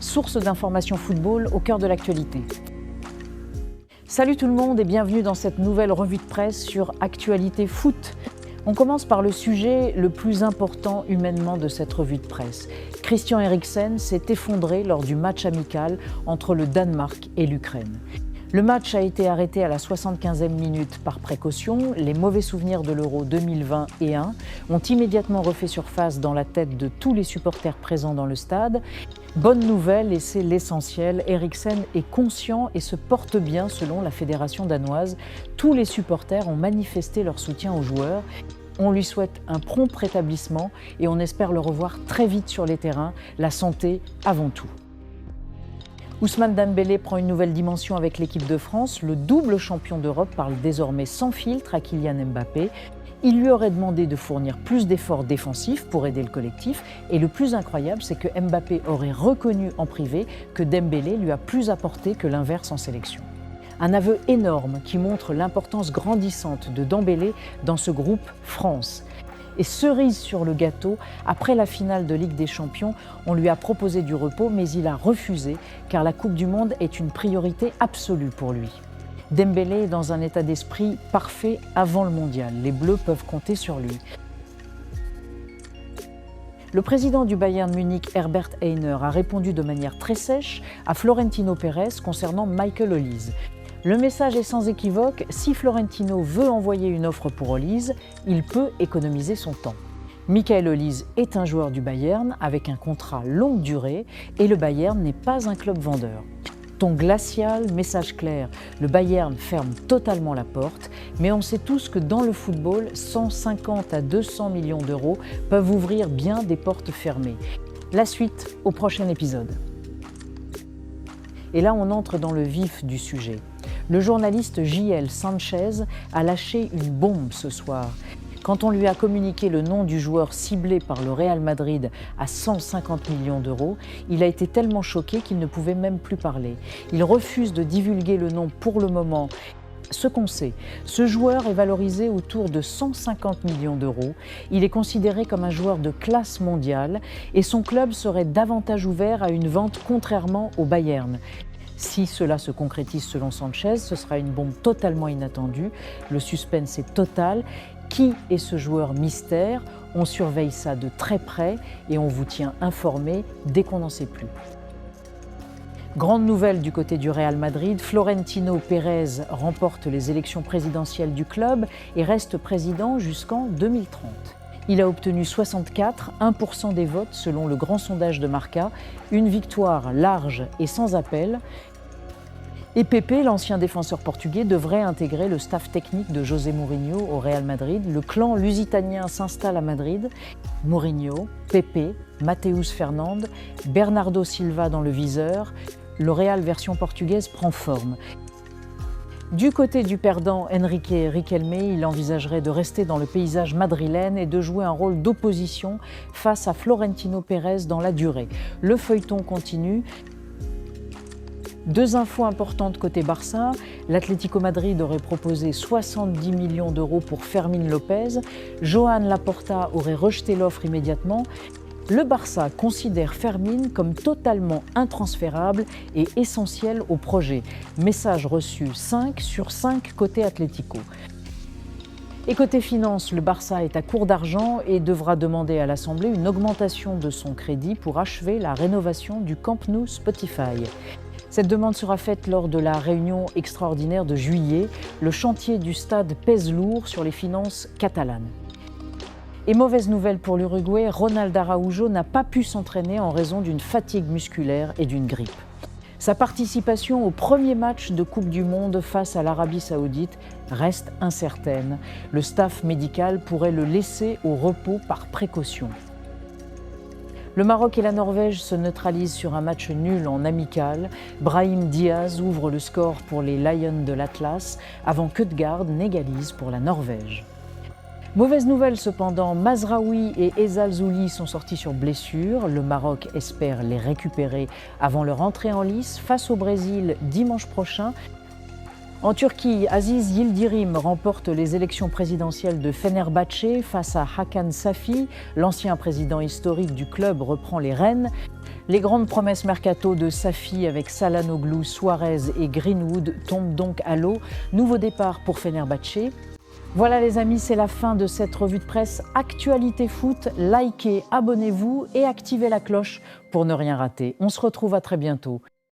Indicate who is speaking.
Speaker 1: source d'informations football au cœur de l'actualité. Salut tout le monde et bienvenue dans cette nouvelle revue de presse sur Actualité Foot. On commence par le sujet le plus important humainement de cette revue de presse. Christian Eriksen s'est effondré lors du match amical entre le Danemark et l'Ukraine. Le match a été arrêté à la 75e minute par précaution. Les mauvais souvenirs de l'Euro 2021 ont immédiatement refait surface dans la tête de tous les supporters présents dans le stade. Bonne nouvelle, et c'est l'essentiel, Eriksen est conscient et se porte bien selon la fédération danoise. Tous les supporters ont manifesté leur soutien au joueur. On lui souhaite un prompt rétablissement et on espère le revoir très vite sur les terrains. La santé avant tout. Ousmane Dembélé prend une nouvelle dimension avec l'équipe de France. Le double champion d'Europe parle désormais sans filtre à Kylian Mbappé. Il lui aurait demandé de fournir plus d'efforts défensifs pour aider le collectif. Et le plus incroyable, c'est que Mbappé aurait reconnu en privé que Dembélé lui a plus apporté que l'inverse en sélection. Un aveu énorme qui montre l'importance grandissante de Dembélé dans ce groupe France. Et cerise sur le gâteau, après la finale de Ligue des Champions, on lui a proposé du repos, mais il a refusé, car la Coupe du Monde est une priorité absolue pour lui. Dembélé est dans un état d'esprit parfait avant le mondial. Les Bleus peuvent compter sur lui. Le président du Bayern Munich, Herbert Hainer, a répondu de manière très sèche à Florentino Pérez concernant Michael Olise. Le message est sans équivoque, si Florentino veut envoyer une offre pour Olise, il peut économiser son temps. Michael Olise est un joueur du Bayern avec un contrat longue durée et le Bayern n'est pas un club vendeur. Ton glacial, message clair, le Bayern ferme totalement la porte, mais on sait tous que dans le football, 150 à 200 millions d'euros peuvent ouvrir bien des portes fermées. La suite au prochain épisode. Et là, on entre dans le vif du sujet. Le journaliste J.L. Sanchez a lâché une bombe ce soir. Quand on lui a communiqué le nom du joueur ciblé par le Real Madrid à 150 millions d'euros, il a été tellement choqué qu'il ne pouvait même plus parler. Il refuse de divulguer le nom pour le moment. Ce qu'on sait, ce joueur est valorisé autour de 150 millions d'euros. Il est considéré comme un joueur de classe mondiale et son club serait davantage ouvert à une vente contrairement au Bayern. Si cela se concrétise selon Sanchez, ce sera une bombe totalement inattendue. Le suspense est total. Qui est ce joueur mystère? On surveille ça de très près et on vous tient informé dès qu'on n'en sait plus. Grande nouvelle du côté du Real Madrid, Florentino Pérez remporte les élections présidentielles du club et reste président jusqu'en 2030. Il a obtenu 1% des votes selon le grand sondage de Marca, une victoire large et sans appel. Et Pepe, l'ancien défenseur portugais, devrait intégrer le staff technique de José Mourinho au Real Madrid. Le clan lusitanien s'installe à Madrid. Mourinho, Pepe, Mateus Fernandes, Bernardo Silva dans le viseur. Le Real version portugaise prend forme. Du côté du perdant Enrique Riquelme, il envisagerait de rester dans le paysage madrilène et de jouer un rôle d'opposition face à Florentino Pérez dans la durée. Le feuilleton continue. Deux infos importantes côté Barça. L'Atlético Madrid aurait proposé 70 millions d'euros pour Fermín López. Joan Laporta aurait rejeté l'offre immédiatement. Le Barça considère Fermín comme totalement intransférable et essentiel au projet. Message reçu 5 sur 5 côté Atlético. Et côté finance, le Barça est à court d'argent et devra demander à l'Assemblée une augmentation de son crédit pour achever la rénovation du Camp Nou Spotify. Cette demande sera faite lors de la réunion extraordinaire de juillet. Le chantier du stade pèse lourd sur les finances catalanes. Et mauvaise nouvelle pour l'Uruguay, Ronald Araujo n'a pas pu s'entraîner en raison d'une fatigue musculaire et d'une grippe. Sa participation au premier match de Coupe du Monde face à l'Arabie Saoudite reste incertaine. Le staff médical pourrait le laisser au repos par précaution. Le Maroc et la Norvège se neutralisent sur un match nul en amical. Brahim Diaz ouvre le score pour les Lions de l'Atlas avant qu'Ødegaard n'égalise pour la Norvège. Mauvaise nouvelle cependant, Mazraoui et Ezal Zouli sont sortis sur blessure. Le Maroc espère les récupérer avant leur entrée en lice face au Brésil dimanche prochain. En Turquie, Aziz Yildirim remporte les élections présidentielles de Fenerbahçe face à Hakan Safi. L'ancien président historique du club reprend les rênes. Les grandes promesses mercato de Safi avec Çalhanoğlu, Suarez et Greenwood tombent donc à l'eau. Nouveau départ pour Fenerbahçe. Voilà les amis, c'est la fin de cette revue de presse Actualité Foot. Likez, abonnez-vous et activez la cloche pour ne rien rater. On se retrouve à très bientôt.